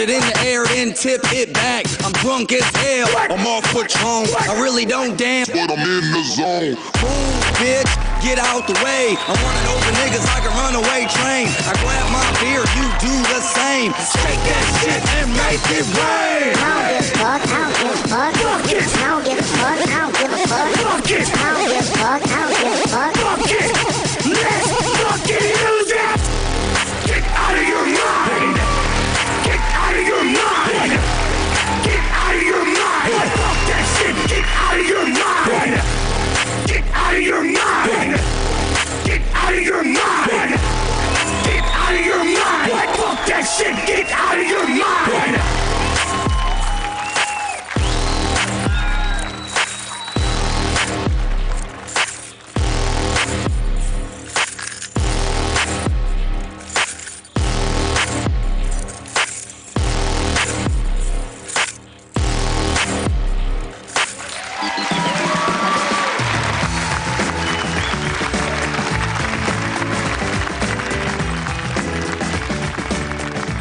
it in the air, then tip it back. I'm drunk as hell, I'm off Patron. I really don't dance, but I'm in the zone. Move, bitch, get out the way. I'm one of those niggas like a runaway train. I grab my beer, you do the same. Shake that shit and make it rain. I don't give a fuck, I don't give a fuck. I don't give a fuck, I don't give a fuck. I don't give a fuck, I don't give a fuck. Fuck it! Let's fucking use it! Get out of your mind! Get out of your mind! Get out of your mind! Fuck that shit! Get out of your mind! Get out of your mind! Get out of your mind! Get out of your mind! Fuck that shit! Get out of your mind!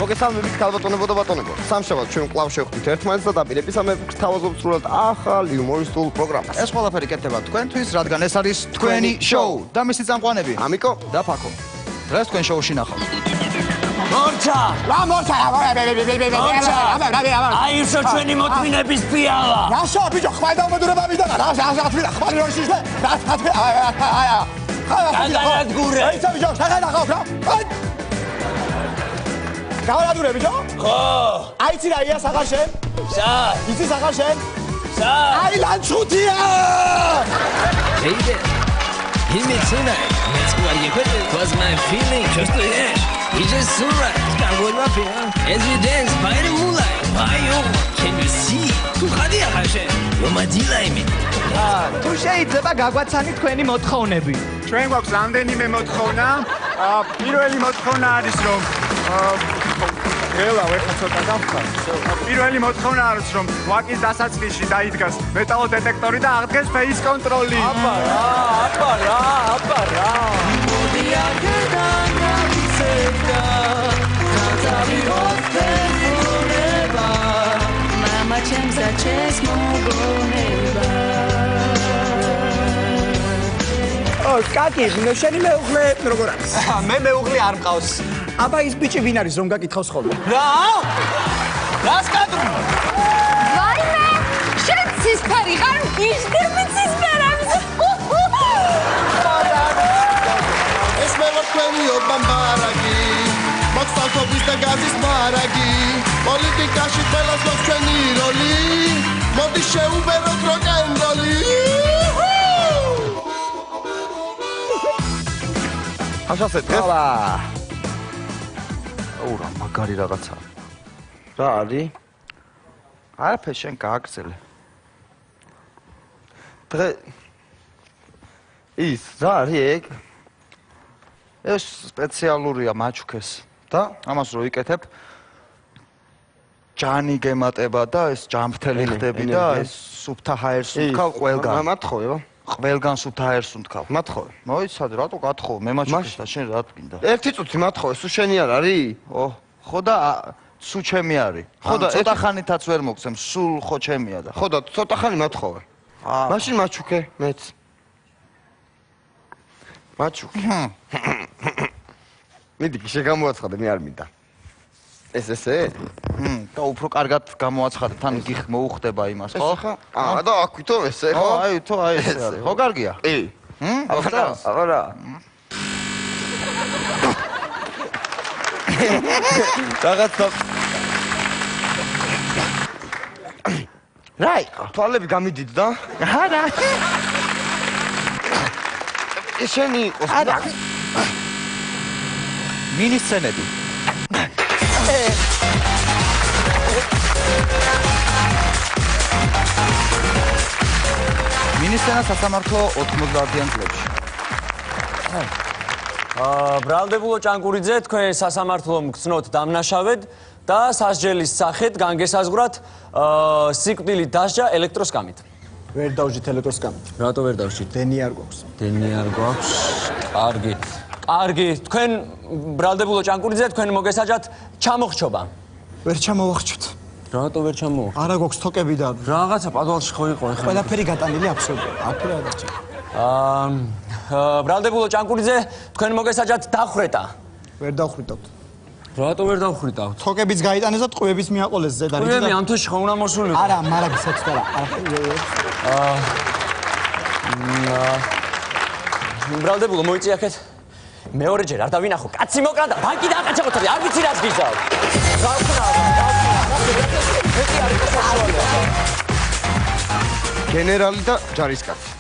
მოგესალმებით ქალბატონებო და ბატონებო. სამშაბათ ჩვენ კვლავ შევხვდით ერთმანეთს და დაპირების ამერფ გთავაზობთ სრულად ახალ იუმორისტულ პროგრამას. ეს ყველაფერი კეთდება თქვენთვის, რადგან ეს არის თქვენი შოუ და მისი წამყვანები ამიკო და ფაქო. დღეს თქვენ შოუში ნახავთ. მორჩა! აი ისო ჩვენი მოთმინების ფიალა. რაშო ბიჭო, ხმადა მომდურება მიდანა. რა თქმა ხმალი როდის ისე? რა თქმა გაგანადგურე. აი ბიჭო, შეგანახავ რა. გავადურე ბიჭო? ხო. აიცი რა ია საღაშენ? სა. იცი საღაშენ? სა. აი ლანჩხუთია! Baby, hear me tonight. Let's go out here. Cause my feeling just to hear. He just so right. Can't hold my fear. As we dance by the moonlight. My oh, can you see? Tu ხადია ხაშე. რომადილა იმი. თუ შეიძლება გაგვაცანით თქვენი მოთხოვნები. ჩვენ გვაქვს რამდენიმე მოთხოვნა. პირველი მოთხოვნა არის რომ ელავ ეხლა ცოტა დავხარ. პირველი მოთხოვნა არის რომ ვაკის დასაწყისში დაიდგას მეტალოდეტექტორი და აღდგეს ფეის კონტროლი. აბა რა. მოდია გედანა ვიცედა. ნაცავი ოფერონება. მამა ჩემს აჩეს მოგონება. კაკი, შენი მეუღლე როგორ არის? მე მეუღლე არ მყავს. აბა ის ბიჭი ვინ არის რომ გაკითხავს ხოლმე? რა? რას კადრი? ვაიმე, შენ ცისფერი ხარ, ისდები ცისფერებს. ეს მე ვარ თქვენი ობამბარაგი მოხსავთობის და გაზის მარაგი პოლიტიკაში ყველას გვაქვს ჩვენი როლი მოდი შეუბეროთ როკ-ენ-როლი აშასეთ ვალა. აურა მაგარი რაღაცა რა არის? არაფერ შენ გააგრძელე. დღე ის რა არის ეგ? ეს სპეციალურია მაჩუქეს და ამას რო ვიკეთებ ჯანი გემატება და ეს ჯამრთელი ხდები და ეს სუფთა ჰაერს ვთქავ ყველგან. მათხოვე ყველგან სუფთა ჰაერს ვთქავ. მათხოვე. მოიცადე, რატო გათხოვე? მე მაჩუქეს და შენ რა თქინდა? ერთი წუთი მათხოვე, სულ შენი არ არის? ხო და სუ ჩემი არის. ხო და ცოტა ხანითაც ვერ მოგცემ, სულ ხო ჩემია და. ხო და ცოტა ხანი მათხოვე. მაშინ მაჩუქე, მეც. მაჩუქე. მიდი, შეგამოაცხადე, მე არ მინდა. ესე? და უფრო კარგად გამოაცხადე, თან გიხ მოუხდება იმას, ხო? და აქვითო ესე, ხო? აი, თო აი ესე არის. ხო კარგია? კი. აბა. რაღაცა რაი, თვალები გამიდით და? არა. შენი იყოს. არა. მინისცენები. მინისცენა სასამართლო 90-იან წლებში. ბრალდებულო ჭანკურიძე, თქვენ სასამართლო მგრძნოთ დამნაშავედ და სასჯელის სახით განგესაზღვრათ სიკვდილით დასჯა ელექტროსკამით. ვერ დავжит ელექტროსკამით. რატო ვერ დავжит? დენი არ გვაქვს. დენი არ გვაქვს. კარგი. თქვენ ბრალდებულო ჭანკურიძე, თქვენ მოგესაჯათ ჩამოხრჩობა. ვერ ჩამოვახჩოთ. რატო ვერ ჩამოვა? არა გვაქვს თოკები და რაღაცა პადვალში ხო იყო ეხლა. ყველაფერი გატანილი აბსოლუტურად. აფერი არ დარჩა. ბრალდებულო ჭანკურიძე, თქვენ მოგესაჯათ დახრეტა. ვერ დავხრიტავთ. რატო ვერ დავხრიტავთ? თოკებიც გაიტანეს და ტყუებიც მიაყოლეს ზედა. ტყუები ამ თვეში ხომ უნდა მოსულიყო? არა, მარაგისაც და რა. ბრალდებულო მოიწიახეთ. მეორეჯერ არ დავინახო. კაცი მოკრა და ბანკი დააყაჩაღოთ. არ ვიცი რას გიზავ. რა ვქნა? გენერალი და ჯარისკაცი.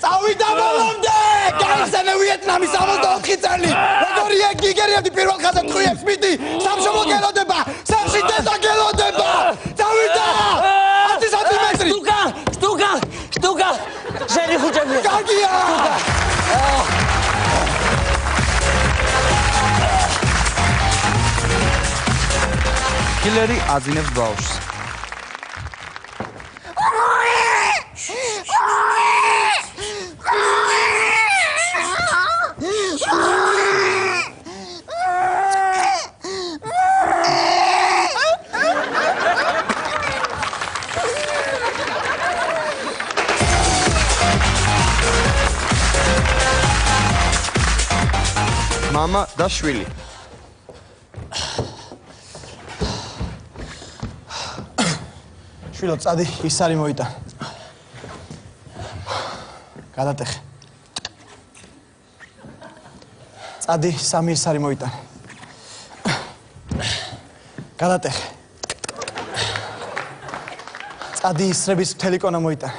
წავიდა ბოლომდე! გაიხსენე ვიეტნამის 64 წელი! როგორია გიგერიებდი პირველ ხაზად ტყუებს მიტი! სამშობლო გელოდება! სამში დედა გელოდება! წავიდა! 10 სანტიმეტრი! შტუკა! შენი ხუჭებია! კარგია! კილერი აძინებს ბავშვს. მამა და შვილი. შვილო, წადი, ის არი მოიტან. გადატეხე. წადი, სამი ის არი მოიტან. გადატეხე. წადი, ისრების მთელი კონა მოიტან.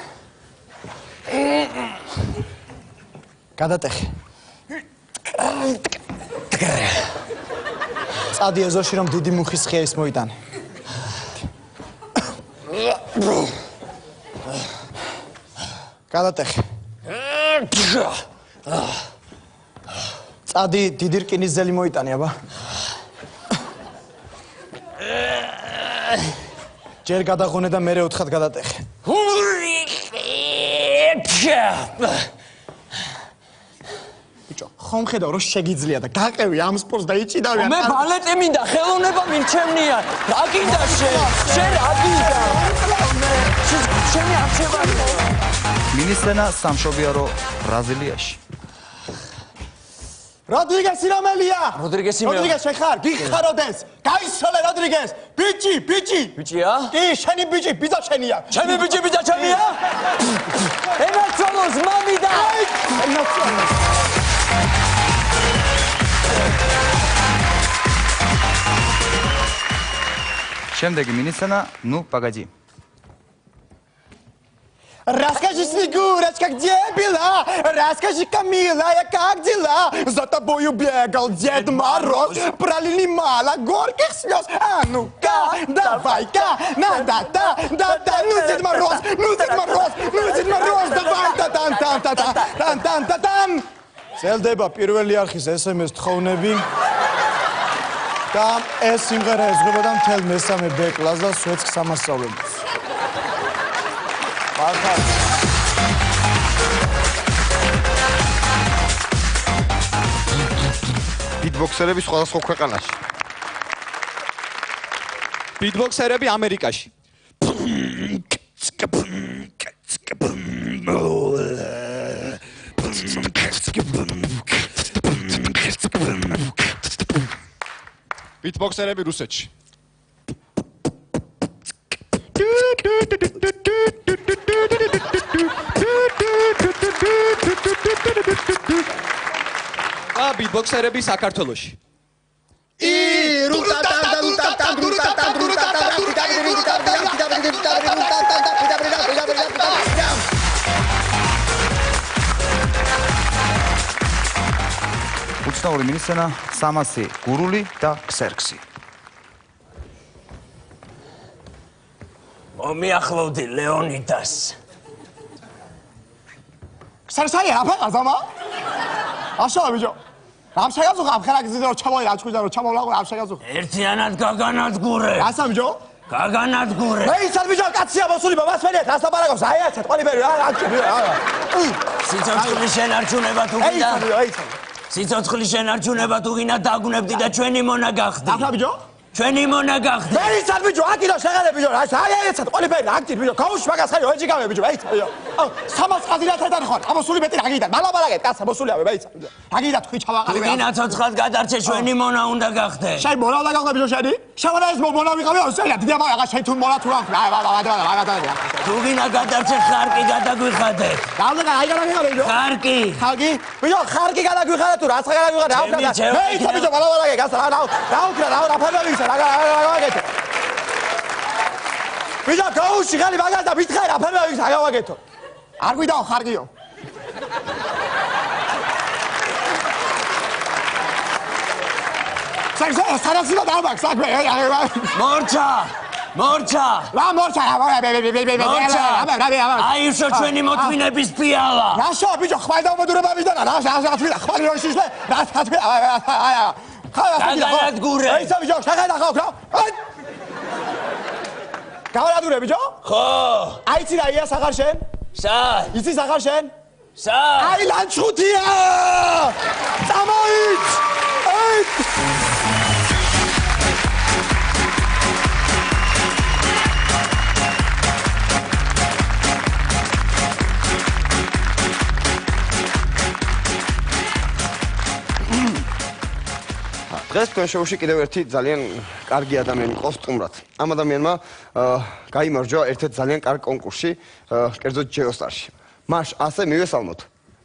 გადატეხე. წადი, ეზოში რომ დიდი მუხის ხია ის მოიტანე. გადატეხე. წადი, დიდი რკინის ზელი მოიტანე, აბა. ჯერ გადაღონე და მერე 4-ხად გადატეხე. ბიჭო, ხომ ხედავ რომ შეგიძლია და გაყევი ამ სპორტს და იჭიდავიან. მე ბალეტი მინდა, ხელოვნება მირჩევნია. რა გინდა შენ? შენ რა გინდა? შენი არჩევა. მინისცენა სამშობიარო ბრაზილიაში. როდრიგესი რომელია? როდრიგესი მე. როდრიგესი ხარ? გიხაროდეს. გაისროლე როდრიგეს. ბიჭი. ბიჭია? კი, შენი ბიჭი, ბიძა შენია. ჩემი ბიჭი ბიძა ჩემია? ემოციონოს მამი და ემოციონოს. შემდეგი მინისცენა, ну, погоди. Расскажи, Снегурочка, где была? Расскажи-ка, милая, как дела? За тобою бегал Дед Мороз, пролили мало горьких слез. А ну-ка, давай-ка, да-да-да, ну, Дед Мороз, давай, та-тан-тан-та-тан. Წელდება პირველი არხის SMS თხოვნები და ეს სიმღერა ეზღუება და მთელ მესამე B კლასს და სვეტსკს ამასწავლებს. ბიტბოქსერები სხვადასხვა ქვეყანაში. ბიტბოქსერები ამერიკაში. ბიტბოქსერები რუსეთში. და ბიტბოქსერები საქართველოში. უცნაური მინისცენა, სამასი გურული და ქსერქსი. მომიახლოვდი ლეონიდას. ქსერსაი აფა ყაზამა? აშა ბიჭო. ამ შეგაზუხა ამ ხერაგზიზე რომ ჩამოი რაჭკუდა რომ ჩამოვლაღო ამ შეგაზუხა. ერთიანად გაგანადგურე. ასა ბიჭო? გაგანადგურე. მე იცად ბიჭო კაცია მოსული ბაბასფერიეთ ასა პარაგავს აიაცეთ ყველაფერი რა სიცოცხლის შენარჩუნება თუ გინდა. ეიცად. სიცოცხლის შენარჩუნება თუ გინდა დაგვნებდი და ჩვენი მონა გახდი. ახლა ბიჭო? ჩვენი მონა გახდი. მე იცად ბიჭო, აკიდო შეღადე ბიჭო. აი ეცად ყველაფერი აქტივ ბიჭო. გაუშვ მაგას ხაიო, ეჯი გამე ბიჭო. აი ბიჭო. აუ 300 ყაზილათთან ხარ. ამოსული მეტი რა გიგდა? მალაბალაგეთ, კაცო, მოსულიავე, მე იცად ბიჭო. რა გიგდა თქვი ჩავაყალიბე. თუ გინდა ცოცხლად გადარჩე ჩვენი მონა უნდა გახდე. შენ მონა უნდა გახდე ბიჭო შენი? შევანა ეს მონა ვიყავი, აუსელა დიდი ამბავი, აღარ შენ თუ მონა თუ რა ხარ. აი, თუ გინდა გადარჩე ხარკი გადაგვიხადე. დავდა აი გადაგიხადე ბიჭო. ხარკი. ხარკი? ბიჭო, ხარკი გადაგვიხადე თუ რაც გადაგვიხადე? აუ მე იცი ბიჭო, მალაბალაგე, კაცო, რა უკრა, რა ფერმევისა, რა გავაკეთე. ბიჭო, გაუში ხალი მაგას და მითხარ რა ფერმევისა გავაკეთო. არ გვიდაო ხარკიო. სარასილა დამაკ საქმე. მორჩა. მორჩა. რა მორჩა? აიშო ჩვენი მოთმინების ფიალა. რაშო ბიჭო, ხვალ დაუმოდურება მისდანა. რა თვლა, ხვალ როშიშლე, რა თვლა. გაგანადგურე. ეცა ბიჭო, შეგედა ხო რა? გავარადურე ბიჭო? ხო. აიცი რა ია საღარ შენ? სად? იცი საღარ შენ? სად? აი ლანჩხუთია! წამოიც! აი! დღეს თქვენ შოუში კიდევ ერთი ძალიან კარგი ადამიანი კოსტუმრად. ამ ადამიანმა გაიმარჯვა ერთ-ერთ ძალიან კარგ კონკურსში, კერძოდ ჯეოსტარში. მას ასე მივესალმოთ.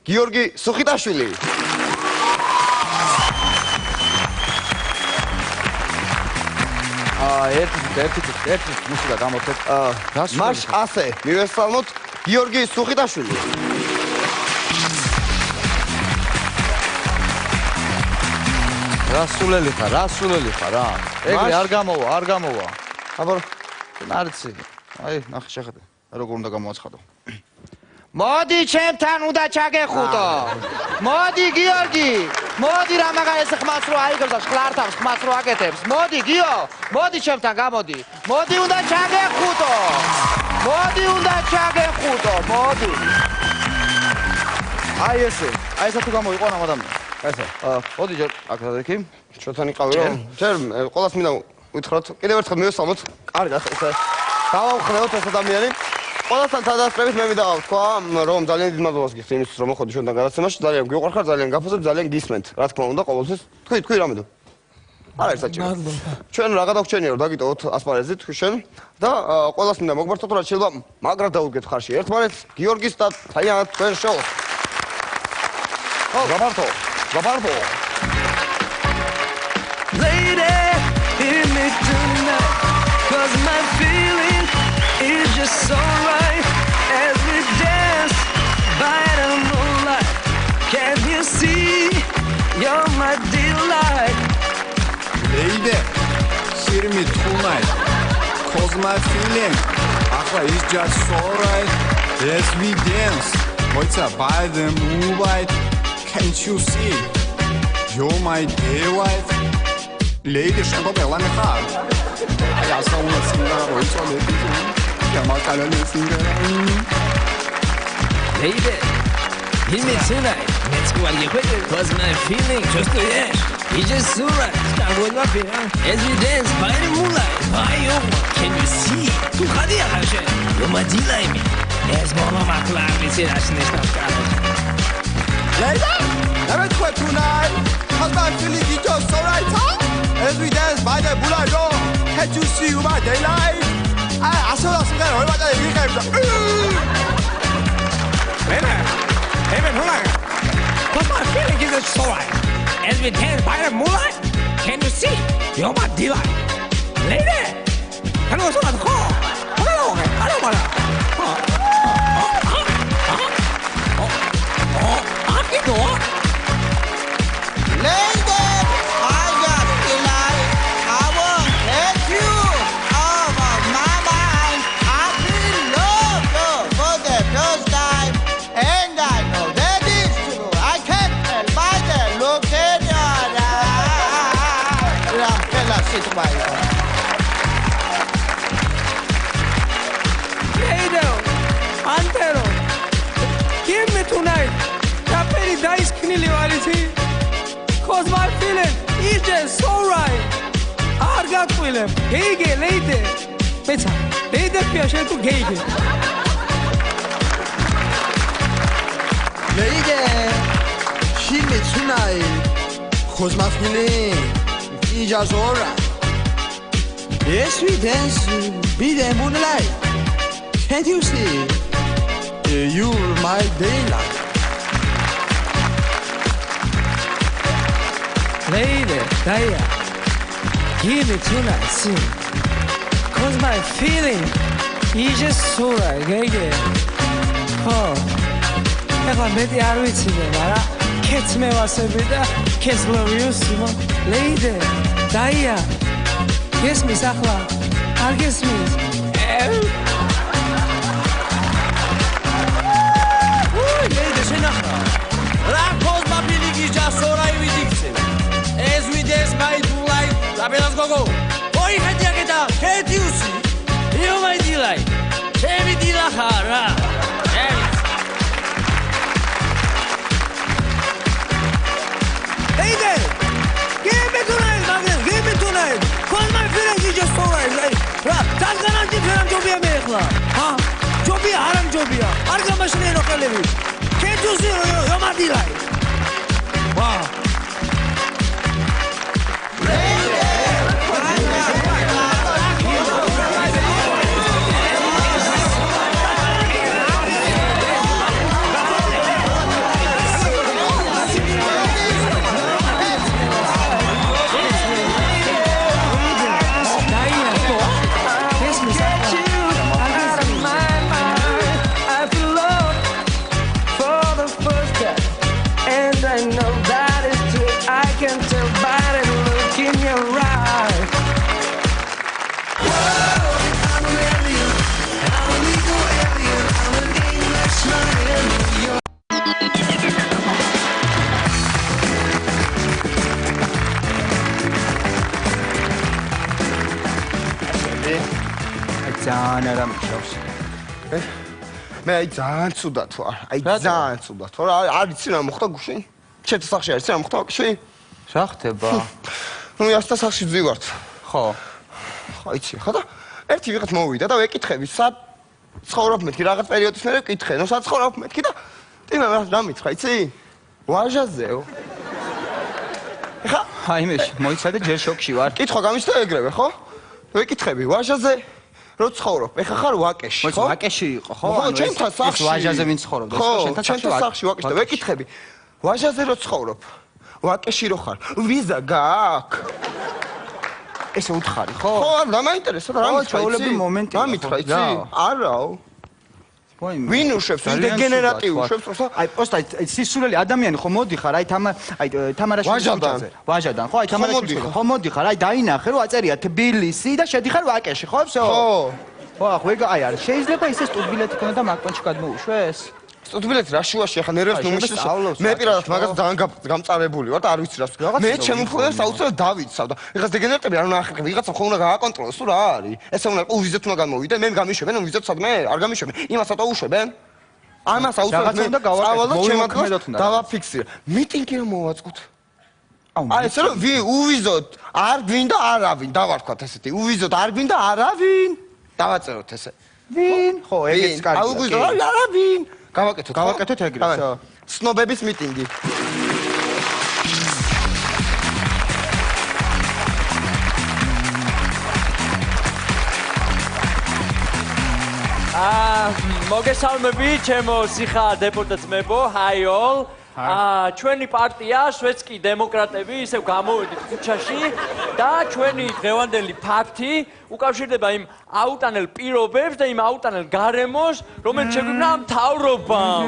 გიორგი სუხიტაშვილი. ერთი მუსიკა გამოთეთ. მას ასე მივესალმოთ. გიორგი სუხიტაშვილი. რა სულელი ხარ რა. ეგრე არ გამოვა. აბა არცი. აი, ნახე შეხედე. როგორ უნდა გამოაცხადო. მოდი ჩემთან უნდა ჩაგეხუტო. მოდი გიორგი. მოდი რა მაგას ხმას რო აიგებს და ხლარტავს ხმას რო აკეთებს. მოდი გიო. მოდი ჩემთან გამოდი. მოდი უნდა ჩაგეხუტო. მოდი. აი ესე თუ გამოიყო ამ ადამიანს. ესე. მოდი ჯერ აქ დადექი. ჩვენთან იყავი რომ ჯერ ყოველას მინდა ვითხრათ კიდევ ერთხელ მივესალმოთ. კარგად ესე. დავავხრეოთ ეს ადამიანი. ყველასთან თანდასწრებით მე მინდა ვთქვა რომ ძალიან დიდ მადლობას გიხდი იმისთვის რომ მოხვედი ჩვენთან გადაცემაში. ძალიან გვიყვარხარ, ძალიან გაფასებ, ძალიან გისმენთ. რა თქმა უნდა ყოველთვის. თქვი რამე. არა ერთ საჭირო. ჩვენ რა გადაგჩენია რომ დაგიტოვოთ ასპარეზი თქვი შენ და ყველას მინდა მოგბართოთ რა შეიძლება მაგრად დაუგეთ ხარში ერთმანეთს გიორგის და თაიანად თქვენ შოუს. გაბართო. Lady, hear me tonight, 'cause my feeling is just so right as we dance by the moonlight. Can you see you're my delight? Lady, hear me tonight, 'cause my feeling is just so right as we dance by the moonlight. Can't you see you're my delight? Lady, შენ გოგელანი ხარ? აი ასაუნა სიმღერა რო იცოდები. გამაკალელი სიმღერა. Lady, hear me tonight. Let's go and get it. 'Cause my feeling just to yes. It's just so right. Start with my feet as we dance by the moonlight. By your can you see? Tu khadia hashe. You're my delight me. Es mono maklar misiras nishtam. Lady, let's go tonight. 'Cause my feeling is just so right. As we dance by the moonlight, can't you see you my daylight? აი ასოლა სიმღერა 얼마나 ვიღებდა. Hey, moonlight. 'Cause my feeling is so right. As we dance by the moonlight, can you see? You're my delight. Lady, can you see that call? Lady, I got delight. I won't let you out of my mind. I feel love for the first time, and I know that is true. I can't tell by the look in your eyes. Lady, Antero, give me tonight. Kaperi dais knili variti. cause my feeling is just so right. არ გატყვილებ, გეიგე, ლეიდე. მეცა, ლეიდე ფია შენ თუ გეიგე. ლეიდე, შიმე თუნაი, cause my feeling is just so right. Yes, we dance, be the moonlight. Can't you see? You're my daylight. Lady, Daya, give me tonight, sing. Cause my feeling is just so right, yeah. Oh, ეხლა მეტი არ ვიცინე, მაგრამ კეთს მე ვასები და კეთს ლოვიუსი, Lady, Daya, გესმის ახლა, არ გესმის? Lady, შენახა. რა cause my feeling is just so right with you. As we dance my moonlight, let's go. Oi, hetiageta, can't you see? You my delight. Chemi dilahara. Hey there, give me tonight, Magnus, give me tonight. Cause my feeling is just so right. Ra, tangananti feram jobia me ეხლა. Ha? Jobia, aram jobia. არ გამაშინენო ხელები. Can't you see? You my delight. Wow. ძალიან მშავს. მე აი ძალიან ცუდად ვარ. აი ძალიან ცუდად ვარ. არ იცი რა მოხდა გუშინ? ჩემს სახში არის რა მოხდა გუშინ? რა ხდება? ნუ ასთა სახში ვძივართ. ხო. ხო იცი ხო და ერთი ვიღაც მოვიდა და ვეკითხები სად ცხოვრობ მეთქი რაღაც პერიოდის მერე ვკითხე ნუ სად ცხოვრობ მეთქი და ტიმა რა მითხრა იცი? ვაჟაზეო. ეხა აი მე მოიცადე ჯერ შოკში ვარ. კითხვა გამიშთა ეგრევე ხო? ვეკითხები ვაჟაზე რო ცხოვრობ, ეხა ხარ ვაკეში, ხო? ვაკეში იყო, ხო? ანუ ჩემთან სახში. ვაჟაზე ვინ ცხოვრობდა? შენთან სახში ვაკეში და ვეკითხები. ვაჟაზე რო ცხოვრობ, ვაკეში რო ხარ, ვიზა გააქვს? ესე უთხარი, ხო? ხო, რა მაინტერესა და რა მითხრა იცი? რა მითხრა იცი? არაო. ვინ უშვებს, ვინ დეგენერატი უშვებს, როცა აი პოსტა სისულელი ადამიანი ხო მოდიხარ, აი თამარაში ვაჟადან, ხო? აი თამარაში ხო მოდიხარ, აი დაინახე რომ აწერია თბილისი და შედიხარ ვაკეში, ხო? ხო. ხო, ახლა აი არის. შეიძლება ისე სტუდბილეთი ქონდა და მაგპანჩი გადმოუშვეს? სტუდბილეთი რა შუაში ახლა ნერვებს მომიშლის. მე პირადად მაგას ძალიან გამწარებული ვარ და არ ვიცი რას. მე ჩემ მფლობელს აუცილებლად დავიცავ და ეხლა დეგენერატები არ უნდა ახერხებ, ვიღაცა ხო უნდა გააკონტროლოს თუ რა არის. ესე უნდა ვიზეთ უნდა გამოვიდე, მე გამიშვებენ, ვიზეთ სადმე არ გამიშვებენ. იმას ატო უშვებენ? ამას აუცილებლად უნდა გავაკეთო, ჩემ ადგილას დავაფიქსირე. მიტინგი რომ მოვაწყოთ. აი ესე რომ უვიზოთ, არ გვინდა არავინ, დავარქვათ ესეთი. უვიზოთ, არ გვინდა არავინ. დავაწეროთ ესე. ვინ? ხო, ეგეც კარგია. აუ გვიზოთ, არავინ. გავაკეთოთ ეგრე. სნობების მიტინგი. მოგესალმები, ჩემო სიხარ დეპუტატებო, hi all. ჩვენი პარტია შვედსკი დემოკრატები ისევ გამოვედით ქუჩაში და ჩვენი დღევანდელი ფაქტი უკავშირდება იმ აუტანელ პირობებს და იმ აუტანელ გარემოს, რომელიც შეგვიქმნა მთავრობამ.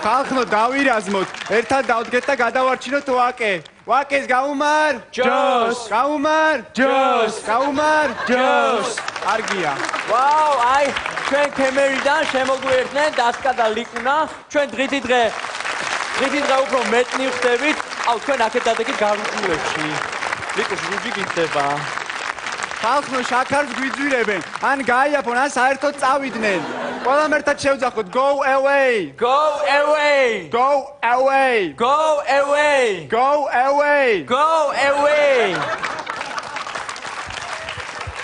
ხალხო, დავირაზმოთ, ერთად დავდგეთ და გადავარჩინოთ ვაკე. ვაკეს გაუმარ? ჯოს. გაუმარ? ჯოს. გაუმარ? ჯოს. კარგია. ვაუ, აი ჩვენ ქემერიდან შემოგვიერთდნენ დასკა და ლიკუნა. ჩვენ დღითი დღე უფრო მეტ მივხვდებით. აუ ჩვენ აქეთ დადაგით გარუჯულებში. ლიკუს რუჯი გიხდება. ხალხო შაქარს გვიძვირებენ. ან გაიაფონ, ან საერთოდ წავიდნენ. ყველამ ერთად შევძახოთ go away. Go away. Go away. Go away. Go away. Go away.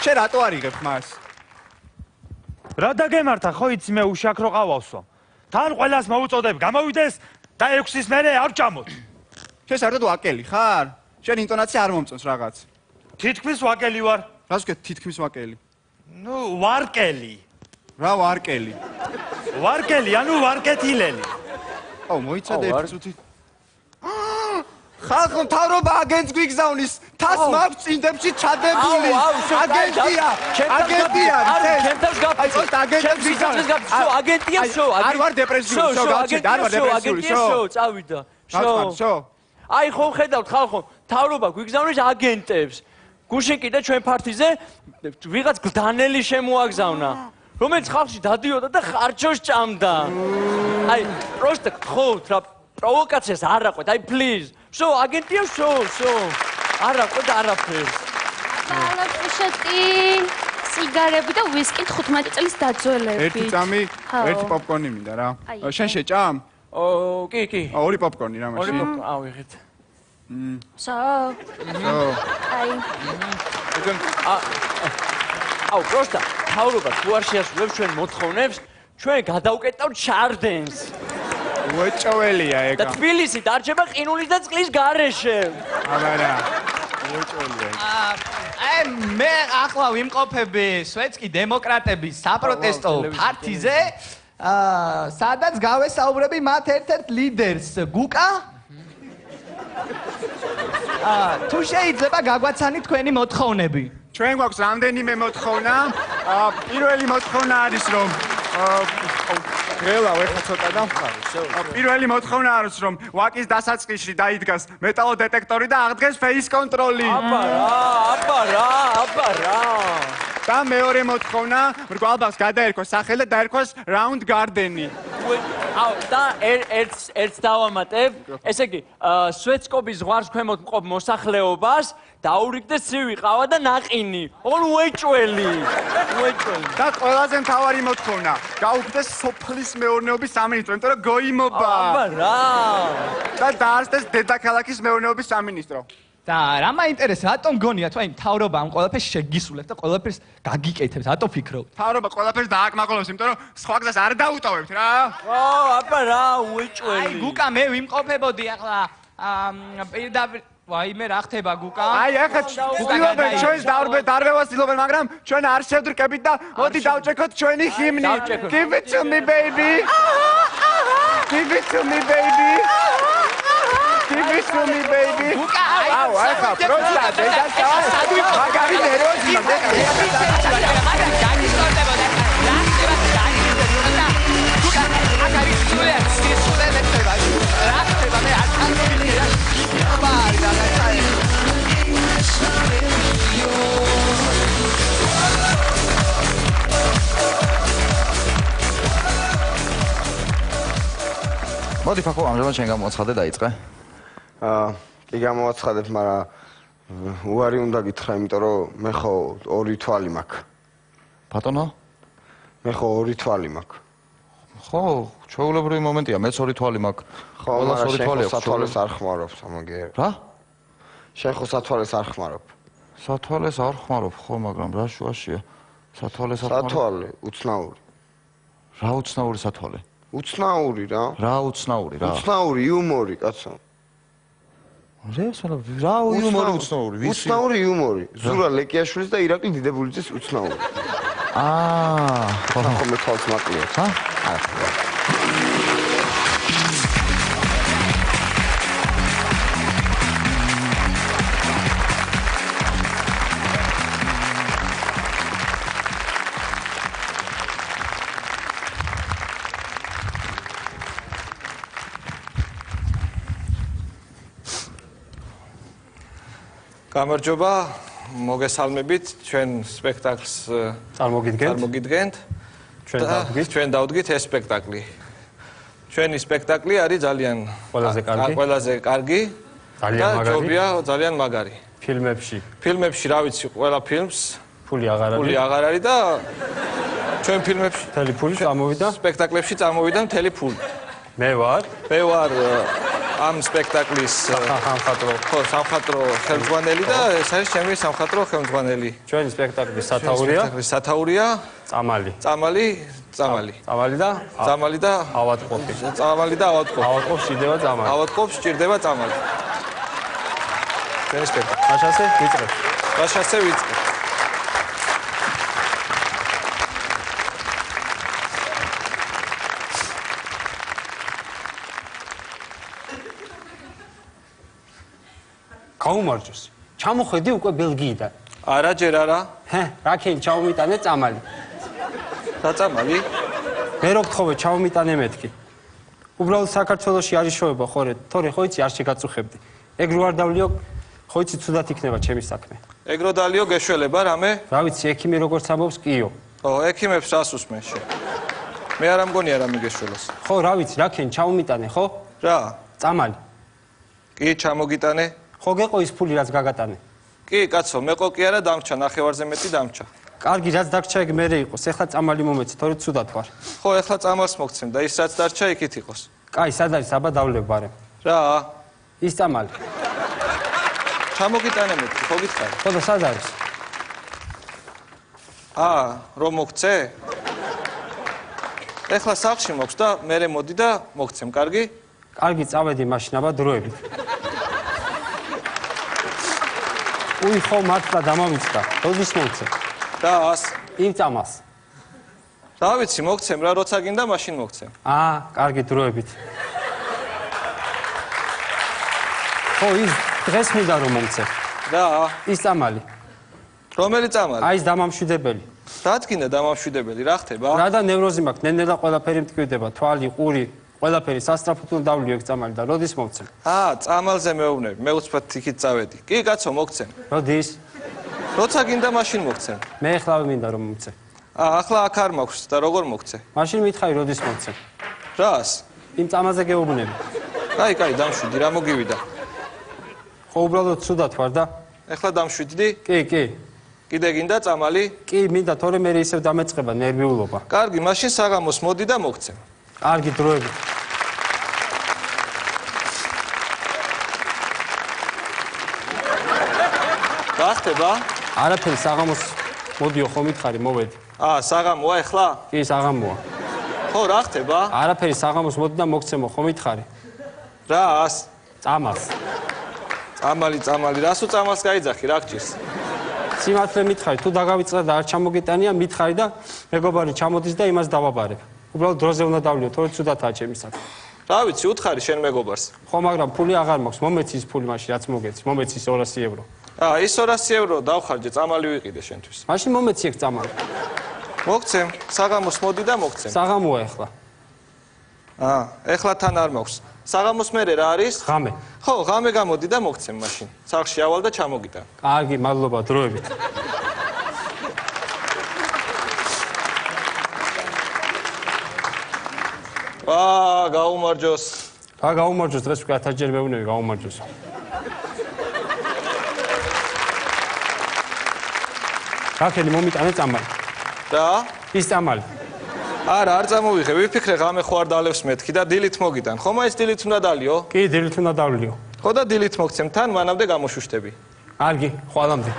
შენ რატო არიღებ მას? რა დაგემართა, ხო იცი მე უშაქრო ყავავსო. თან ყველას მოუწოდებ, გამოვიდეს და 6-ის მერე არ ჭამოთ. შენ საერთოდ ვაკელი ხარ? შენ ინტონაცია არ მომწონს რაღაც. თითქმის ვაკელი ვარ. რას ვქეთ თითქმის ვაკელი? ნუ ვარკელი. რა ვარკელი? ვარკელი, ანუ ვარკეთილელი. აუ მოიცადე ერთ წუთი. ხალხო მთავრობა აგენტს გვიგზავნის. თას მაქვს წინდებში ჩადებული. აგენტია. აგენტია. ჩემთავს გაფიცე. აგენტებს ვიზავნის გაფიცე. აგენტია შო. არ ვარ დეპრესიული, შო გავჩერდა. არ ვარ დეპრესიული, შო. წავიდა. შო. აი ხო ხედავთ ხალხო, მთავრობა გვიგზავნის აგენტებს. გუშინ კიდე ჩვენ ფართიზე ვიღაც გლდანელი შემოაგზავნა. რომელიც ხალხში დადიოდა და ხარჩოს ჭამდა. აი, პროსტა ხოთ რა პროვოკაციას არ აყვეთ, აი პლიზ. შო, აგენტია შო. არ აყვეთ არაფერს. ალაფუშეტი, სიგარები და ვისკი 15 წლის დაძველებით. ერთი წამი, ერთი პოპკორნი მინდა რა. შენ შეჭამ? კი. ორი პოპკორნი რა მაშინ. ორი პოპკორნი, აუ იღეთ. აი. აუ, პროსტა, მთავრობა თუ არ შეასრულებს ჩვენ მოთხოვნებს, ჩვენ გადავკეტავთ ჩარდენს. უეჭველია ეგა. და თბილისი დარჩება ყინულის და წყლის გარეშე. აბარა. უეჭველია. აი მე ახლა ვიმყოფები სვეტსკი დემოკრატების საპროტესტო ფართიზე, სადაც გავესაუბრები მათ ერთ-ერთ ლიდერს, გუკა. თუ შეიძლება გაგვაცანით თქვენი მოთხოვნები. ჩვენ გვაქვს რამდენიმე მოთხოვნა. პირველი მოთხოვნა არის რომ გრელა ვეხა ცოტა დამხარე. პირველი მოთხოვნა არის რომ ვაკის დასაწყისში დაიდგას მეტალოდეტექტორი და აღდგეს ფეის კონტროლი. აბა რა. და მეორე მოთხოვნა მრგვალბაღს გადაერქოს სახელი და დაერქოს რაუნდ გარდენი. აუ და ერთს დავამატებ. ესე იგი, სვეტსკობის ზღვარს ქვემოთ მყოფ მოსახლეობას დაურიგდეს ცივი ყავა და ნაყინი. ოღონდ უეჭველი. და ყველაზე მთავარი მოთხოვნა, გაუქმდეს სოფლის მეურნეობის სამინისტრო, იმიტომ რომ გოიმობა. აბა რა. და დაარსდეს დედაქალაქის მეურნეობის სამინისტრო. და რა მაინტერესებს, რატომ გონია თუ აი მთავრობა ამ ყველაფერს შეგისულებს და ყველაფერს გაგიკეთებს, რატო ფიქრობთ? მთავრობა ყველაფერს დააკმაყოფილებს, იმიტომ რომ სხვა გზას არ დაუტოვებთ რა. აბა რა, უეჭველი. აი გუკა მე ვიმყოფებოდი ახლა პირდაპირ ვაიმე რა ხდება გუკა? აი ახლა ცდილობენ ჩვენს დარბევას ცდილობენ, მაგრამ ჩვენ არ შევდრკებით და მოდი დავჭექოთ ჩვენი ჰიმნი. Give it to me baby. Give it to me baby. Give it to me baby. აუ ახლა პროსტა დედასა მაგარი ნერვოზია მოდი ფაქო ამჟამად შენ გამოაცხადე დაიწყე. კი გამოაცხადებ, მაგრამ უარი უნდა გითხრა, იმიტომ რომ მე ხო ორი თვალი მაქვს. ბატონო? მე ხო ორი თვალი მაქვს. ხო, ჩვეულებრივი მომენტია, მეც ორი თვალი მაქვს. ხო, მაგრამ შენ ხო სათვალეს არ ხმარობ, სამაგერ. რა? შენ ხო სათვალეს არ ხმარობ. სათვალეს არ ხმარობ, ხო, მაგრამ რა შუაშია? სათვალეს არ ხმარობ. სათვალე, უცნაური. რა უცნაური სათვალე? უცნაური რა. რა უცნაური რა? უცნაური იუმორი, კაცო. რა იუმორი უცნაური? უცნაური იუმორი. ზურა ლეკიაშვილის და ირაკლი დიდებულიძის უცნაური. ხო, მე თავს მაკლია. ჰა? გამარჯობა, მოგესალმებით, ჩვენ სპექტაკლს წარმოგიდგენთ. ჩვენ დავდგით ეს სპექტაკლი. ჩვენი სპექტაკლი არის ძალიან ყველაზე კარგი და ჯობია ძალიან მაგარი. ფილმებში რა ვიცი, ყველა ფილმს ფული აღარ არის. ფული აღარ არის და ჩვენ ფილმებში მთელი ფული წამოვიდა. სპექტაკლებში წამოვიდა მთელი ფული. მე ვარ ამ სპექტაკლის სამხატვრო ხელმძღვანელი და ეს არის ჩემი სამხატვრო ხელმძღვანელი. ჩვენი სპექტაკლის სათაურია წამალი და ავადმყოფი. ავადმყოფს სჭირდება წამალი. ავადმყოფს სჭირდება წამალი. ჩვენი სპექტაკლი. ბაშასე ვიწყებ. გაუმარჯოს. ჩამოხედი უკვე ბელგიიდან. არა, ჯერ არა. რაკენ ჩავმიტანე წამალი. რა წამალი? მე რო გთხოვე ჩავმიტანე მეთქი. უბრალოდ საქართველოში არის შოება ხორე, თორე ხო იცი არ შეგაწუხებდი. ეგ რო არ დავლიო, ხო იცი ცუდად იქნება ჩემი საქმე. ეგ რო დალიო გეშველება რამე? რა ვიცი, ექიმი როგორც ამბობს, კიო. ექიმებს რას უსმენ შე? მე არ ამგონია რა მიგეშველოს. ხო, რა ვიცი, რაკენ ჩავმიტანე, ხო? რა? წამალი. კი, ჩამოგიტანე. ხო გეყო ის ფული რაც გაგატანე. კი, კაცო, მეყო კი არა დამრჩა, ნახევარზე მეტი დამრჩა. კარგი, რაც დაგჭა ეგ მერე იყოს. ეხლა წამალი მომეცი, თორე ცუდად ვარ. ხო, ეხლა წამალს მოგცემ და ის რაც დარჩა იქით იყოს. კაი, სად არის აბა დავლებ ბარემ. რა? ის წამალი. ჩამოგიტანე მეთქი, ხო გითხარი? ხო და სად არის? რომ მოგცე? ეხლა სახლში მოქვს და მერე მოდი და მოგცემ, კარგი? კარგი, წავედი მაშინ აბა დროებით. უი ხო მართლა დამამიწყდა. როდის მოგცე? რას? იმ წამალს. რა ვიცი, მოგცემ რა, როცა გინდა მაშინ მოგცემ. კარგი, დროებით. ხო, ის დღეს მინდა რომ მომცე. რა? ის წამალი. რომელი წამალი? აი ეს დამამშვიდებელი. რა თქინდა დამამშვიდებელი, რა ხდება? რა და ნევროზი მაქვს, ნენელა ყველაფერი მტკივდება, თვალი, ყური, ყველაფერი სასწრაფოდ უნდა დავლიო ეგ წამალი და როდის მოგცემ? წამალზე მეუბნები, მე უცბად იქით წავედი. კი, კაცო, მოგცემ. როდის? როცა გინდა მაშინ მოგცემ. მე ეხლავე მინდა რომ მომცე. ახლა აქ არ მაქვს და როგორ მოგცე? მაშინ მითხარი როდის მომცემ. რას? იმ წამალზე გეუბნები. კაი, დამშვიდი, რა მოგივიდა? ხო, უბრალოდ ცუდად ვარ და ეხლა დამშვიდდი? კი. კიდე გინდა წამალი? კი, მინდა, თორე მე ისევ დამეწყება ნერვიულობა. კარგი, მაშინ საღამოს მოდი და მოგცემ. კარგი, დროებით. რა ხდება? არაფერი, საღამოს მოდიო, ხო მითხარი, მოვედი. საღამოა ეხლა? კი, საღამოა. ხო, რა ხდება? არაფერი, საღამოს მოდი და მოგცემო, ხო მითხარი? რას? წამალს. წამალი, რასო წამალს გაიძახი, რა გჭირს? სიმართლე მითხარი, თუ დაგავიწყდა და არ ჩამოგიტანია, მითხარი და მეგობარი ჩამოდის და იმას დავაბარებ. უბრალოდ დროზე უნდა დავლიო, თორე ცუდათაა ჩემი საქმე. რა ვიცი, უთხარი შენ მეგობარს. ხო, მაგრამ ფული აღარ მაქვს, მომეცი ის ფული მაშინ, რაც მოგეცი, მომეცი ის 200 ევრო. ის 200 ევრო დავხარჯე, წამალი ვიყიდე შენთვის. მაშინ მომეცი ეგ წამალი. მოგცემ, საღამოს მოდი და მოგცემ. საღამოა ეხლა. ეხლა თან არ მაქვს. საღამოს მერე რა არის? ღამე. ხო, ღამე გამოდი და მოგცემ მაშინ. სახლში ავალ და ჩამოგიტან. კარგი, მადლობა, დროებით. გაუმარჯოს. რა გაუმარჯოს, დღეს უკვე 1000 ჯერ მეუბნები გაუმარჯოს. რაკენი მომიტანე წამალი. რა? ის წამალი. არა, არ წამოვიღე, ვიფიქრე ღამე ხო არ დალევს მეთქი და დილით მოგიტან. ხომ ეს დილით უნდა დალიო? კი, დილით უნდა დავლიო. ხო და დილით მოგცემ, თან მანამდე გამოშუშტები. კარგი, ხვალამდე.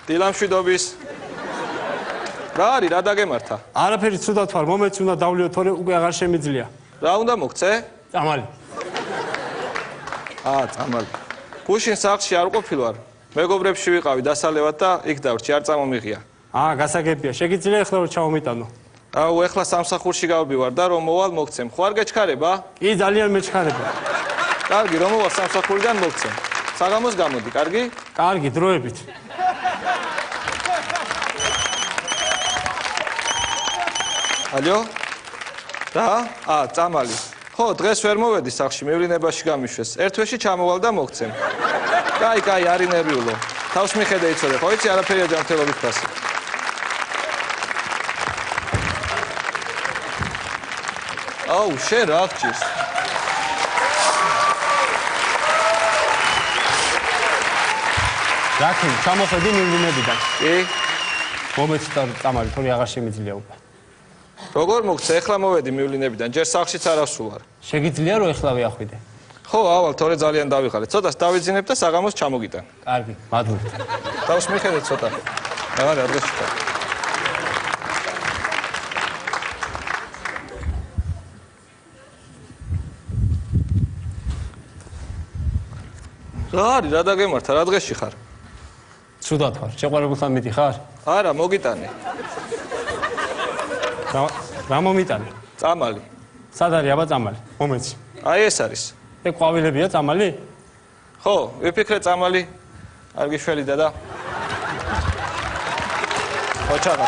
დილამშვიდობის. რა არის, რა დაგემართა? არაფერი, ცუდად ვარ, მომეცი უნდა დავლიო, თორე უკვე აღარ შემიძლია. რა უნდა მოგცე? წამალი. წამალი. გუშინ სახლში არ ყოფილვარ. მეგობრებში ვიყავი დასალევად და იქ დავრჩი, არ წამომიღია. გასაგებია. შეგიძლია ახლა რომ ჩავმიტანო. ეხლა სამსახურში გავდივარ და რომ მოვალ მოგცემ. ხო არ გეჩქარება? კი, ძალიან მეჩქარება. კარგი, რომ მოვალ სამსახურიდან მოგცემ. საღამოს გამოდი, კარგი? კარგი, დროებით. ალო? რა? წამალი. ხო, დღეს ვერ მოვედი სახლში, მივლინებაში გამიშვეს. ერთ თვეში ჩამოვალ და მოგცემ. კაი, არი ნერვიულო. თავს მიხედე იცოდე, ხო იცი არაფერია ჯანმრთელობით ფასი. აუ, შენ რა გჭირს? რაკი, ჩამოხედი მივლინებიდან. კი. მომეცდა წამალი, თორე აღარ შემიძლია უკვე. როგორ მოგცე, ეხლა მოვედი მივლინებიდან, ჯერ სახლშიც არ ავსულ არ. შეგიძლია რომ ეხლავე ახვიდე. ხო, ავალ, თორე ძალიან დავიღალე. ცოტას დავიძინებ და საღამოს ჩამოგიტან. კარგი, მადლობთ. თავს მიხედეთ ცოტა. რა დღეს ჩქარ. რა არის, რა დაგემართა, რა დღეში ხარ? ცუდად ვარ, შეყვარებულთან მიდიხარ? არა, მოგიტანე. რა მომიტანე? წამალი. სად არის აბა წამალი? მომეცი. აი ეს არის. ეგ ყვავილებია წამალი? ხო, ვიფიქრე წამალი. არ გიშველი დედა. ოჩაღა.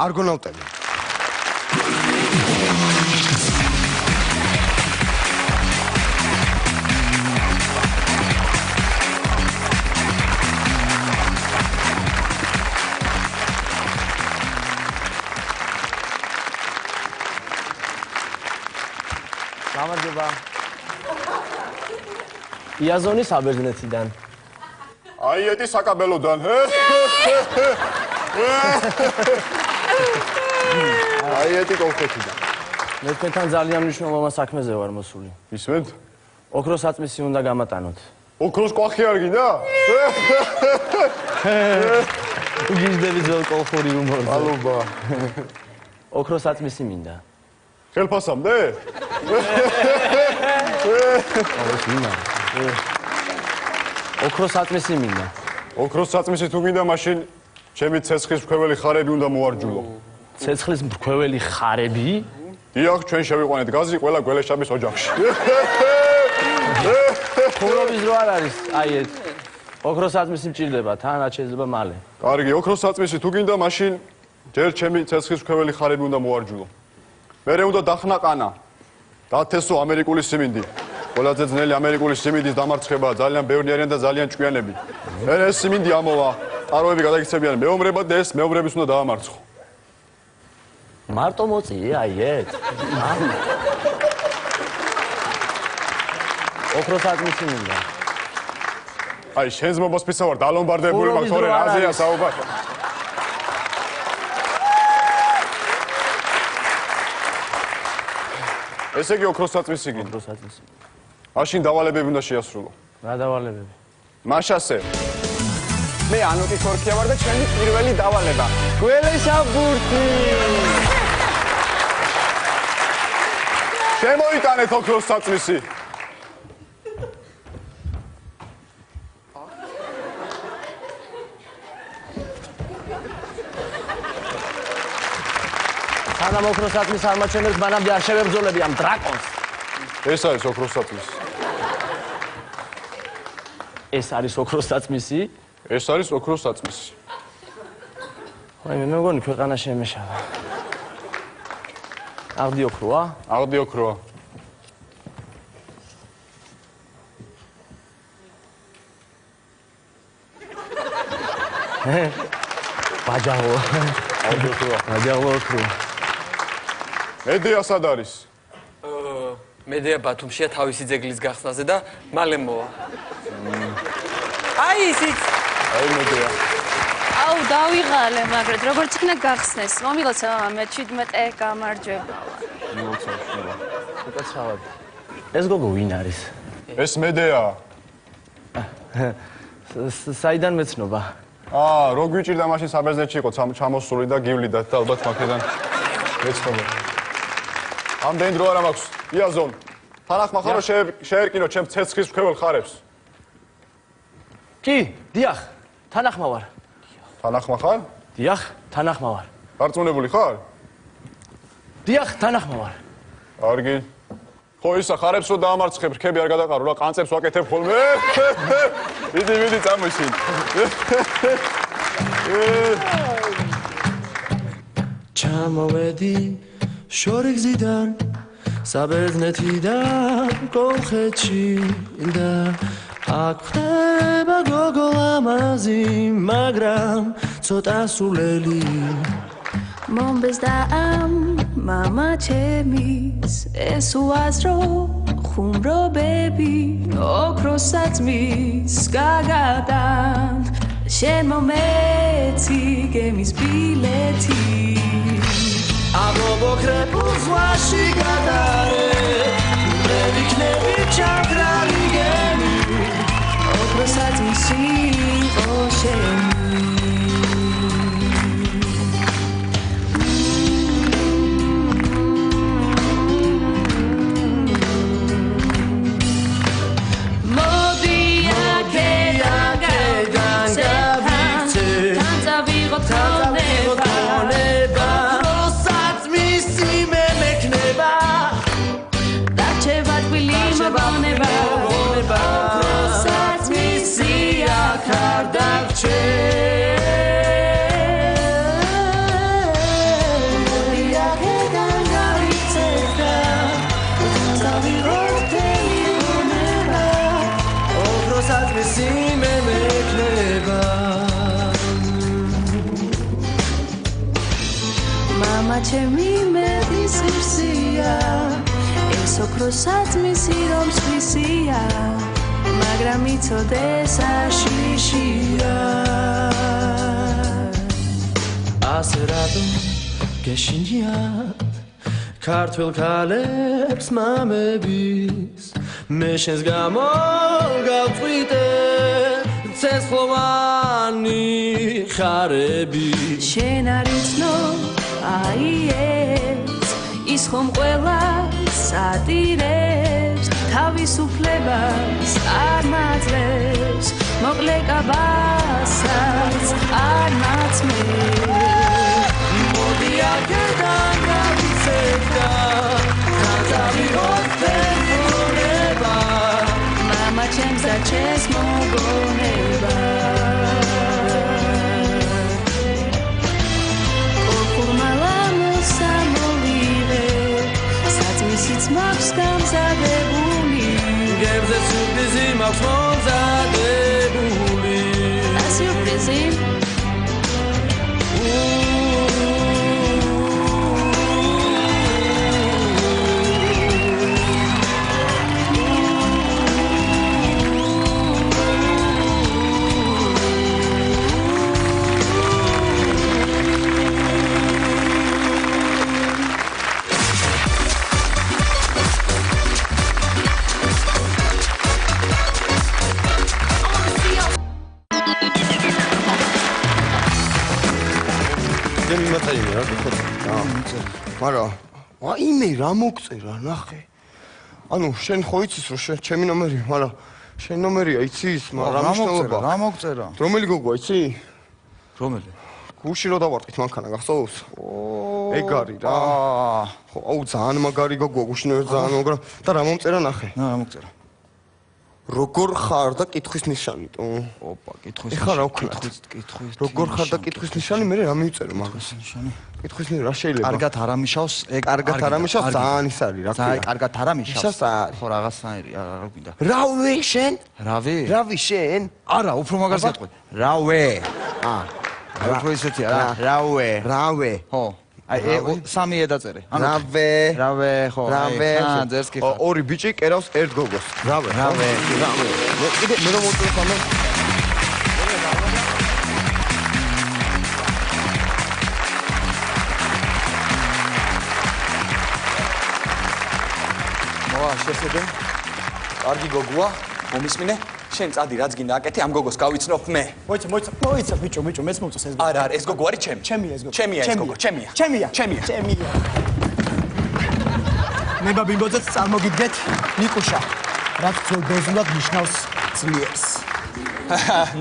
არგონავტები. გამარჯობა. იაზონი საბერძნეთიდან. აიეტი საკაბელოდან. აიეტი კოლხეთიდან. მე თქვენთან ძალიან მნიშვნელოვან საქმეზე ვარ მოსული. ისმენთ? ოქროს საწმისი უნდა გამატანოთ. ოქროს კვახი არ გინდა? გიჟდები ძველ კოლხური უმორზე. მადლობა. ოქროს საწმისი მინდა. ხელფასამდე? ოქროს საწმისი მინდა. ოქროს საწმისი თუ გინდა, მაშინ ჩემი ცეცხლის მრქვეველი ხარები უნდა მოარჯულო. ცეცხლის მრქვეველი ხარები? დიახ, ჩვენ შევიყვანეთ გაზი ყველა გველეშაპის ოჯახში. ხურობის დრო არ არის, აი ეს. ოქროს საწმისი მჭირდება, თან რაც შეიძლება მალე. კარგი, ოქროს საწმისი თუ გინდა, მაშინ ჯერ ჩემი ცეცხლის მრქვეველი ხარები უნდა მოარჯულო. მერე უნდა დახნა ყანა. დათესო ამერიკული სიმინდი. ყველაზე ძნელი ამერიკული სიმინდის დამარცხებაა, ძალიან ბევრი არიან და ძალიან ჭკვიანები. მერე ეს სიმინდი ამოვა, წყაროები გადაიქცევიან მეომრებად და ეს მეომრების უნდა დაამარცხო. მარტო მოწიე, აი ეს. ოქროს საწმისი მინდა. აი, შენს მომოსპისა ვარ დალომბარდებული მაგ თორე რაზეა საუბარი. ესე იგი ოქროს საწმისი გინდა. ოქროს საწმისი. მაშინ დავალებები უნდა შეასრულო. რა დავალებები? მაშასე. მე ანუკის ხორქია ვარ და ჩვენი პირველი დავალება. გველეშაპურთი. შემოიტანეთ ოქროს საწმისი. სანამ ოქროს საწმის არ მაჩვენებს, მანამდე არ შევებრძოლები ამ დრაკონს. ეს არის ოქროს საწმისი. ეს არის ოქროს საწმისი? ეს არის ოქროს საწმისი. აი მე მეგონი ქვეყანა შემეშალა. აღდი ოქროა? აღდი ოქროა. ბაჯაო. აღდი ოქროა. ბაჯაო ოქრო. მედეა სად არის? მედეა ბათუმშია თავისი ძეგლის გახსნაზე და მალე მოვა. აი ისიც. აი მედეა. აუ დავიღალე, მაგრამ როგორც იქნა გახსნეს. მომილოცა მე 17 გამარჯვება. მილოცავ. უკაცრავად. ეს გოგო ვინ არის? ეს მედეა. საიდან მეცნობა? რო გვიჭირდა მაშინ საბერძნეთში იყო ჩამოსული და გივლიდათ და ალბათ მაქედან მეცნობა. ამდენი დრო არა მაქვს. იაზონ. თანახმახარო შეერკინო ჩემ ცეცხლის მრქვეველ ხარებს. კი, დიახ, თანახმა ვარ. თანახმა ხარ? დიახ, თანახმა ვარ. დარწმუნებული ხარ? დიახ, თანახმა ვარ. კარგი. ხო ისა ხარებს რო დაამარცხებ, რქები არ გადაყარო რა, ყანწებს ვაკეთებ ხოლმე. მიდი წამოიშინ. ჩამოვედი შორიგზიდან საბერძნეთიდან კოლხეთში და აქ ხდება გოგო ლამაზი, მაგრამ ცოტა სულელი. მომბეს და ამ მამა ჩემის ეს უაზრო ხუმრობები ოქროსაწმის გაგატან შენ მომეცი გემის ბილეთი ამობოქრებულ ზღვაში გადარე მე ვიქნები ჩაქრალი გემი ოქროსაწმის იყო შენი ჩემი მერის ირსია ეს ოქროსაწმისი რომ სხვისია მაგრამ იცოდეს აშიშია ასე რატომ გეშინია ქართველ ქალებს მამების მე შენს გამო გავწვიდე ცეცხლოვანი ხარები შენ არ იცნო აიებს ის ხომ ყველას ატირებს თავისუფლებას არ მაძლევს მოკლე კაბასაც არ მაწმებს მოდი აქედან გავიცეთ და გადავიღოთ ფერონება მამა ჩემს და ჩემს მოგონება მაქვს გამზადებული გებზე სიურპრიზი მაქვს მომზადებული და სიურპრიზი მაგრამ აიმე რა მოგწერა ნახე ანუ შენ ხო იცის რომ შენ ჩემი ნომერი მაგრამ შენ ნომერია იცის მაგრამ რა მოგწერა რომელი გოგოა იცი რომელი გუში რო დავარტყით მანქანა გახსოვს ეგ არის რა ხო აუ ძალიან მაგარი გოგოა გუშინო ძალიან მაგრამ და რა მომწერა ნახე რა მოგწერა როგორ ხარ და კითხვის ნიშანი ტო ოპა კითხვის ეხლა რა ვქნა კითხვის როგორ ხარ და კითხვის ნიშანი მე რა მივწერო მაგას ნიშანი კითხვის ნიშანი რა შეიძლება კარგად არამიშავს ეგ კარგად არამიშავს ძალიან ის არის რა ძალიან კარგად არამიშავს არის ხო რაღაცნაირი რა გვინდა რავი შენ რავი რავი შენ არა უფრო მაგას გეტყვი რავე უფრო ისეთია რა რავე ხო აი სამი ედაწერე რავე ხო აი ძერს კი ხო ორი ბიჭი კერავს ერთ გოგოს რავე კიდე მე რომ მოწევ ხოლმე მოა შესედენ კარგი გოგოა მომისმინე შენ წადი რაც გინდა აკეთე ამ გოგოს გავიცნობ მე მოიცა ბიჭო მეც მომწონს ეს არა ეს გოგო არის ჩემია ეს გოგო ჩემია ნება ბიმბოძეც წარმოგიდგეთ ნიკუშა რაც ძველ ბერძნულად ნიშნავს ძლიერს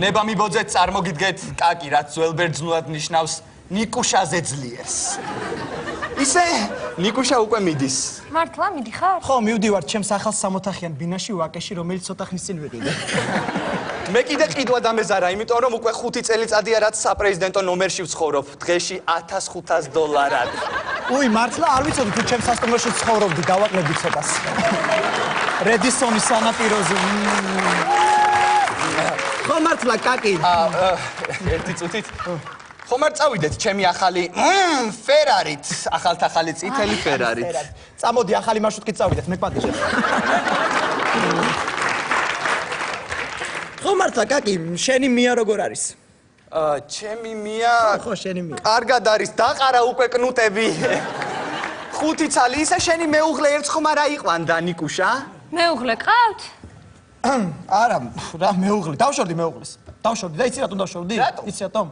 ნება მიბოძეთ წარმოგიდგეთ კაკი, რაც ძველბერძნულად ნიშნავს ნიკუშაზე ძლიერს. ისე ნიკუშა უკვე მიდის. მართლა მიდიხარ? ხო, მივდივარ ჩემს ახალ სამოთახიან ბინაში ვაკეში, რომელიც ცოტა ხნის წინ ვიყიდე. მე კიდე ყიდვა დამეზარა, იმიტომ რომ უკვე 5 წელიწადია რაც საპრეზიდენტო ნომერში ვცხოვრობ, დღეში $1500. უი, მართლა არ ვიცოდი თუ ჩემს სასტუმროში ცხოვრობდი, გავაკლებდი ცოტას. რედისონის სანაპიროზე. ხო, მართლა კაკი. ერთი წუთით. ხომ არ წავიდეთ ჩემი ახალი ფერარით, ახალ-ახალი წითელი ფერარით. წამოდი ახალი მარშრუტით წავიდეთ, მე პატიჟე. ხო, მართლა კაკი, შენი მია როგორ არის? ჩემი მია ხო, შენი მია. კარგად არის, დაყარა უკვე კნუტები. 5 ცალი, ისე შენი მეუღლე ერთხმა რა იყვანდა ნიკუშა? მეუღლე ყავთ? არა, რა მეუღლე, დავშორდი მეუღლეს. დავშორდი და იცი რატომ დავშორდი? იცი რატომ?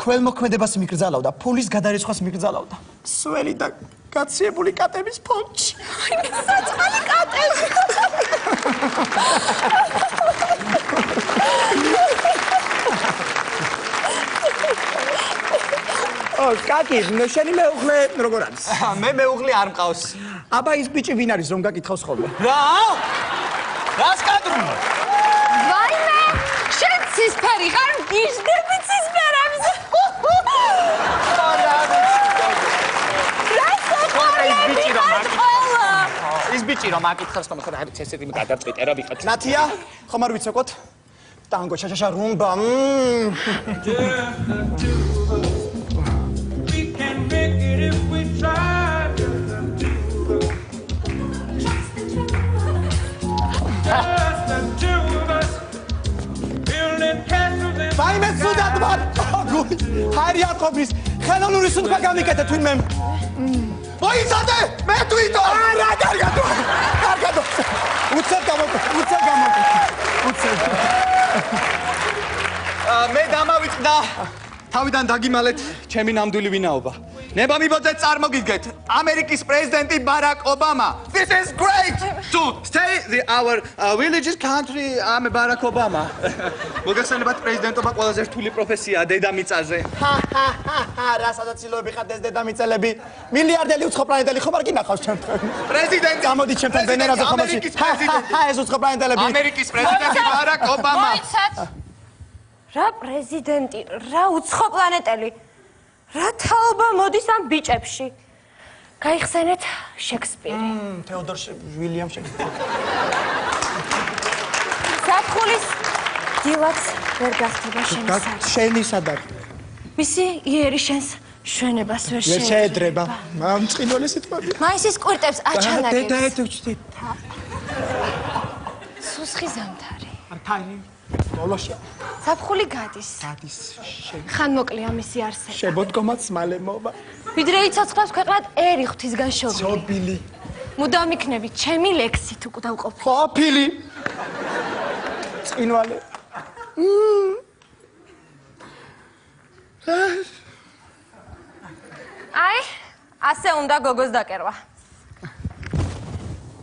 ქველმოქმედებას მიგრძალავდა, ფულის გადარიცხვას მიგრძალავდა. სველი და გაციებული კატების ფონჩი. აი, საწყალი კატები. კაკი, შენი მეუღლე როგორ არის? მე მეუღლე არ მყავს. აბა ის ბიჭი ვინ არის რომ გაკითხავს ხოლმე? რა? რას კადრი? ვაიმე, შენ ცისფერი ხარ, გიჟდები ცისფერებს. ის ბიჭი რომ აკითხავს ხომ ხარ არის ესეთი გადაწყვეტე რა ვიყოთ. ნათია, ხომ არ ვიცოქოთ? ტანგო, ჩაჩაშა, რუმბა. ვაიმე, სუდად ვარ. ჰარი არ ყოფნის. ხელოვნური სუნთქვა გამიკეთე თვინმე. მოიცადე, მე თვითონ. არა, კარგადო. კარგადო. უცებ გამოკე. მე დამავიწყდა. თავიდან დაგიმალეთ ჩემი ნამდვილი ვინაობა. ნება მიბოძეთ წარმოგიდგეთ ამერიკის პრეზიდენტი ბარაკ ობამა. This is great to stay our village's country. I'm Barack Obama. მოგესალმებით პრეზიდენტობა ყველაზე რთული პროფესიაა დედამიწაზე. რა სადაცილოები ხართ ეს დედამიწელები? მილიარდელი უცხოპლანეტელი ხომ არ გინახავს ჩემთან? პრეზიდენტი გამოდი ჩემთან ვენერაზე ხომაში. ეს უცხოპლანეტელები. ამერიკის პრეზიდენტი ბარაკ ობამა. რა პრეზიდენტი, რა უცხოპლანეტელი. რა თაობა მოდის ამ ბიჭებში? გაიხსენეთ შექსპირი. თეოდორ ვილიამ შექსპირი. საფხულის დილაც ვერ გახდება შენსა. შენი სად არის? მისი იერი შენს შვენებას ვერ შეედრება. მწყინვალე სიტყვები. მაისის კვირტებს აჩანაგებს. დედა ეთუჩდი. სუსხი ზამთარი. არქანი. ბოლოში. საფხული გადის. გადის. ხან მოკლია მისი არსება. შებოდგომაც მალე მოვა. ვიდრე იცოცხლავს ქვეყნად ერი ღვთისგან შობილი. შობილი. მუდამ იქნები ჩემი ლექსით უკვდავყოფილი. ყოფილი. წინვალე. აი, ასე უნდა გოგოს დაკერვა.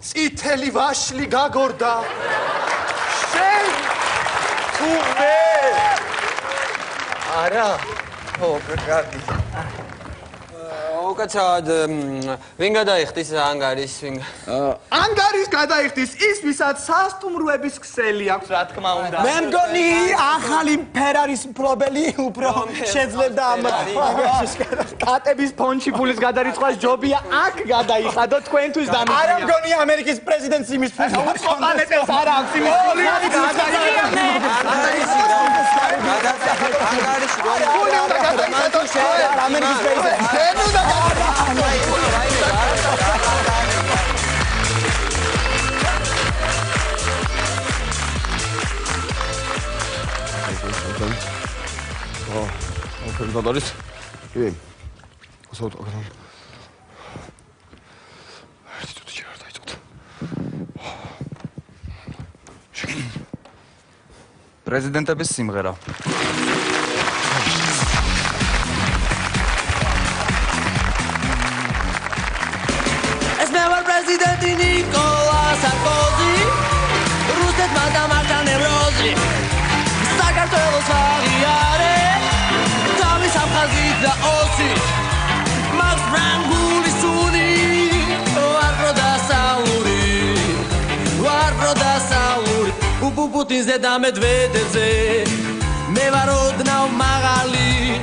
წითელი ვაშლი გაგორდა. შენ თუ მე არა ო კარგი უკაცრავად ვინ გადაიხდის ანგარის ვინ ანგარის გადაიხდის ის ვისაც სასტუმროების ქსელი აქვს რა თქმა უნდა მე მგონი ახალი ფერარის მფლობელი უფრო შეძლებდა ამ კატების ფონჩი ფულის გადარიცხვას ჯობია აქ გადაიხადო თქვენთვის დამიჯერა არა მგონი ამერიკის პრეზიდენტს იმის ფული უცხოპლანეტელს არ აქვს იმის ფული ანგარიში გონი ამერიკის პრეზიდენტი ფერდადარის კი ასაუტო ერთი წუთი შეიძლება დაიწყოთ პრეზიდენტების სიმღერა ეს მე ვარ პრეზიდენტი ნიკოლა სარკოზი რუსეთმა დამართა ნევროზი Rusi Max Franguli Suni Varro da Sauri Ubu Putin zeda Medvedevze Me var odnav magali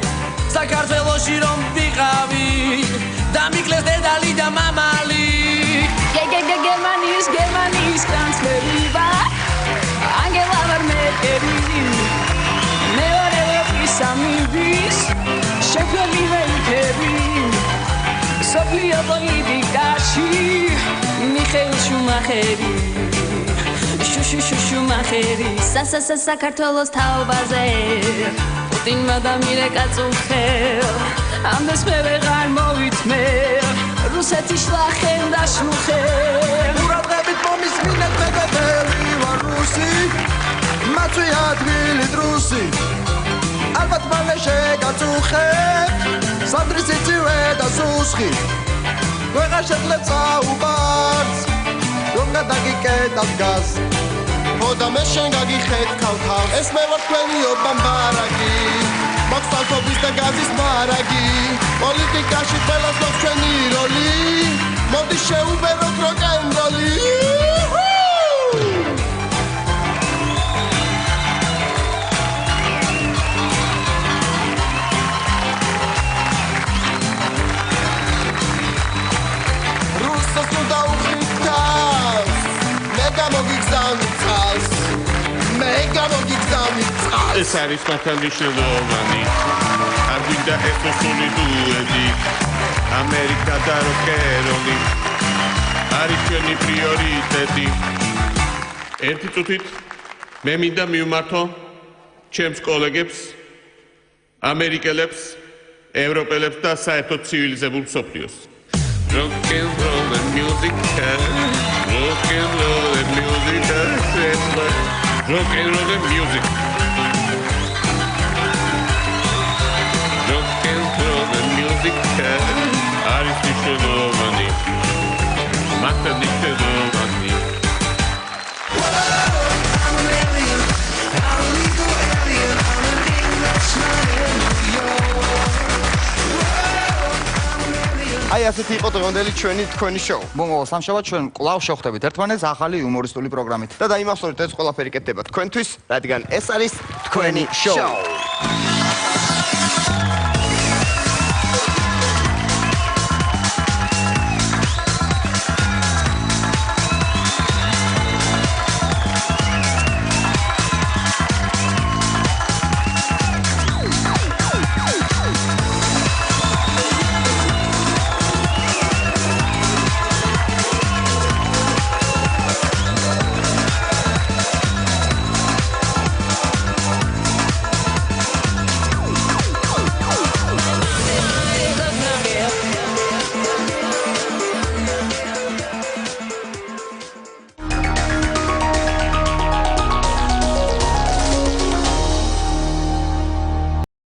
საქართველოში რომ ვიყავი და მიკles დედალი და მამალი გერმანიის კანცლერი ვარ ანგელა მერკელი მე ვარ ევროპის სამების შექმნილი ვეიკები სოფლიო პოლიტიკაში მიხეილ შუმახერი შუმახერი საქართველოს თაობაზე Putin-მა და მირეკაწუხელ ამას მე ვეღარ მოვითმევ რუსეთის შლახენ და შუხელ ურადღებით მომისმინეთ მეგობრები ვარ რუსი მათვი ადვილი დრუსი ალბათ მალე შეგაწუხებ სანდრის იცივე და სუსხი ვეღარ შეძლებ საუბარს რომ გადაგიკეტავ გას და მე შენ გაგიხეთქავ თავს ეს მე ვარ თქვენი ობამბარაგი მაქვს ალკოჰოლის და გაზის მარაგი პოლიტიკაში ყველას გვაქვს ჩვენი როლი მოდი შეუბეროთ როკ-ენ-როლი რუსოს ნუ დაუხიჩავს მე გამოგიგზავნით ეს არის მართალმნიშვნელოვანი არ გვინდა ეთნოსული დუეტი ამერიკა და როკ-ენ-როლი არის ჩვენი პრიორიტეტი ერთი წუთით მე მინდა მივმართო ჩემს კოლეგებს ამერიკელებს ევროპელებს და საერთოდ ცივილიზებულ მსოფლიოს Rock-and-roll and music Rock-and-roll and music Rock-and-roll and music Rock-and-roll and music არის მნიშვნელოვანი მართლა მნიშვნელოვანი აი ასეთი იყო დღევანდელი თქვენი შოუ. მომავალ სამშაბათს ჩვენ კვლავ შევხვდებით ერთმანეთს ახალი იუმორისტული პროგრამით. და დაიმახსოვრეთ ეს ყველაფერი კეთდება თქვენთვის, რადგან ეს არის თქვენი შოუ.